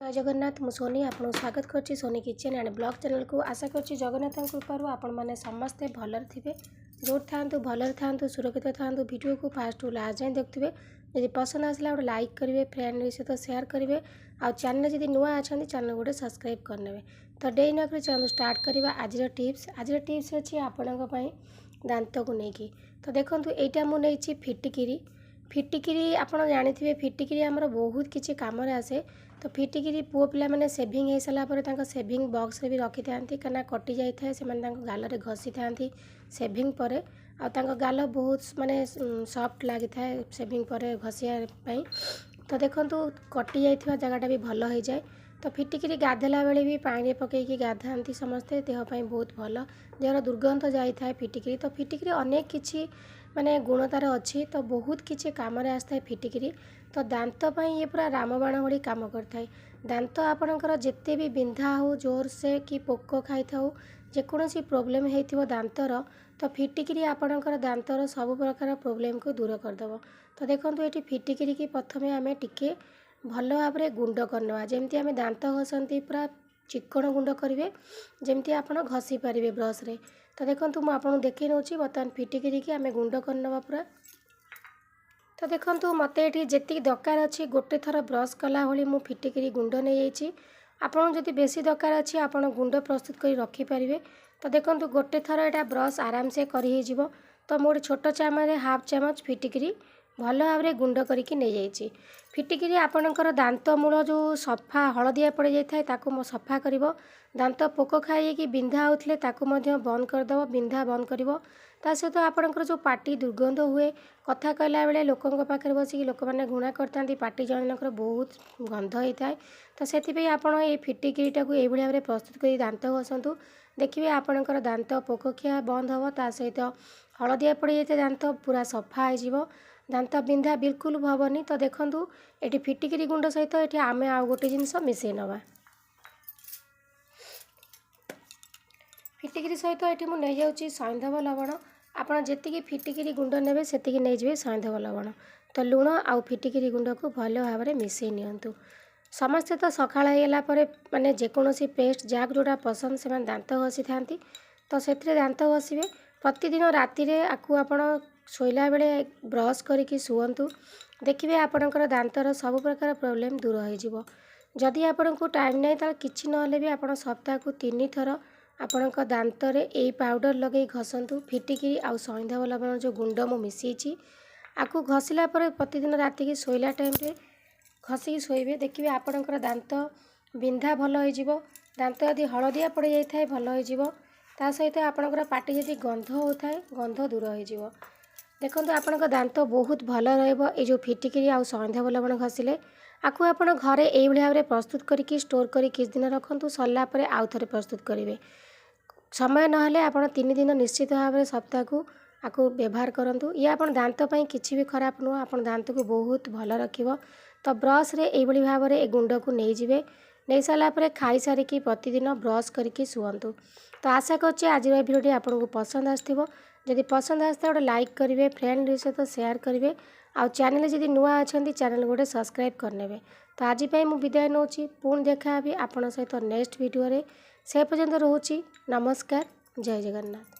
जय जगन्नाथ मु सोनी आपको स्वागत करछि Soni kitchen and blog channel को। आशा करछि जगन्नाथ कृपारू आपण मैंने समस्ते भलर थे जो थांतु भलर थांतु सुरक्षित थांतु। वीडियो को फास्ट टू लास्ट जाए देखिए। यदि पसंद आसला गोटे लाइक करेंगे, फ्रेंड सहित शेयर करेंगे और चैनल जब नुआ अच्छा चैनल गोटे सब्सक्राइब करने। तो डे नक चलो स्टार्ट करवा। आज टिप्स अच्छी आपण दांत को लेकिन। तो देखो यहाँ मुझे फिटिकिरी आपड़ जानी फिटिकिरी आमर बहुत किसी कम आसे। तो फिटिकिरी पुओ पिला मैंने सेविंग हो सारापर सेविंग बॉक्स भी रखी था कहीं कटि जाए से गाल में घसी था सेविंग पर गाल बहुत माने सॉफ्ट लगी था सेविंग पर घसिया। तो देखो कटि जाइए जगटा भी भल हो जाए। तो फिटिकिरी गाधेला बेले भी पानी पकईकि गाधाती समस्ते देहपाई बहुत भल। देहर दुर्गंध जाए फिटिकिरी। तो फिटिकिरी अनेक किसी माने गुण तार अच्छी। तो बहुत किसी कम आसता है फिटिकिरी। तो दांत ये पूरा रामबाण भली काम करता। दांत आपणकर जिते भी बिंधा हो जोर से कि पोक खाई था जेकोसी प्रोब्लेम हो दांतर तो फिटिकिरी आपणकर दांतर सब प्रकार प्रोब्लेम को दूर करदेव। तो देखो ये फिटिकिरी की प्रथम आम टिके भल भाव में गुंड करना। जमती आम दांत घसती पूरा चिक्कण गुंड करेंगे जमती आप घसी पारे ब्रश रे। तो देखो मुझे देखी नौ बर्तमान फिटिकिरी की आम गुंड करना पूरा। तो देखो मत ये जी दरकार अच्छी गोटे थर ब्रश कला भाई मुझे फिटिकिरी गुंड नहीं जाइए। आपन जदि बेसी दरकार अच्छी आप गुंड प्रस्तुत कर रखिपारे। तो देखो गोटे थर यहाँ ब्रश आराम से कर। तो मोटे छोट चामच हाफ चामच फिटिकिरी भल भाव में गुंड करके नहीं जाइए। फिटिकिरी आपणकर दांत मूल जो सफा हलदिया पड़ जाए सफा कर दांत पोक खाई बिंधा होते बंद करदेव। बिंधा बंद कर सहित आपणकर जो पाटी दुर्गंध हुए कथा कहला बेले लोकों पाखे बस लोक मैंने घृणा करता पाटी जनकर बहुत गंध होता है। तो से आपड़ ये फिटिकिरीटा को यही भाव में प्रस्तुत कर दांत घसतु। देखिए आपणकर दांत पोक खिया बंद हम ता सहित हलदिया पड़ जाए दांत पूरा सफा हो दांत बिंधा बिल्कुल हेनी। तो देखो ये फिटिकिरी गुंड सहित ये आम आउ गोटे जिनस मिसई नवा। फिटिकिरी सहित ये मुझे नहीं जाऊँगी सैंधव लवण। आपड़ जी फिटिकिरी गुंड ने से नहीं जाए सैंधव लवण। तो लुण आउ फिटिकिरी गुंड को भल भाव में मिसई नियंतु। समस्ते तो सकाळ होगापर माने जेकोसी पेस्ट जहाँ जोड़ा पसंद से दांत घसी था। तो से दांत घसवे प्रतिदिन राति रे आपको आपण शोला बेले ब्रश करके शुअतु। देखिए आपणकर दांतर सब प्रकार प्रोब्लेम दूर हो। जदि आपन को टाइम नहीं तो किसी ना भी आप सप्ताह को 3 थर आपण दांत रे यही पाउडर लगे घसतु। फिटिकिरी आउ सैंधव लवण जो गुंड मु मिसई आपको घसला प्रतिदिन राति की शोला टाइम रे घसिकी शोबे। देखिए आपणकर दांत बिंधा भल हो। दांत यदि हलदिया पड़ जाए भल हो सहित आपणकर पाटी यदि गंध होता है गंध दूर हो। देखो आपणकर दांत बहुत भल रही जो फिटिकिरी आउ सैंधव लवण घसिले आपको आप घरे यही भाव में प्रस्तुत करके स्टोर कर किसी दिन रखु सरला आउ थे प्रस्तुत करेंगे। समय ना आप 3 दिन निश्चित भाव में सप्ताह को आपको व्यवहार करूँ। ये आप दांत किसी भी खराब नुह आप दांत को बहुत भल रख। तो ब्रश रे यही भाव में ए गुंड को नहीं जाए नहीं सारापर खाई सारिकी प्रतिदिन ब्रश करके शुअतु। तो आशा करछि आज भिडियो आपको पसंद आसथिबो। जदि पसंद आसता गोटे लाइक करेंगे, फ्रेंड सहित शेयर करेंगे आउ चैनल जदि नुआ अच्छा चैनल गोटे सब्सक्राइब करने। तो आज मुझे विदाय नौ पुणी देखा आपण सहित नेक्स्ट वीडियो रे। से पर्यंत रोची नमस्कार। जय जगन्नाथ।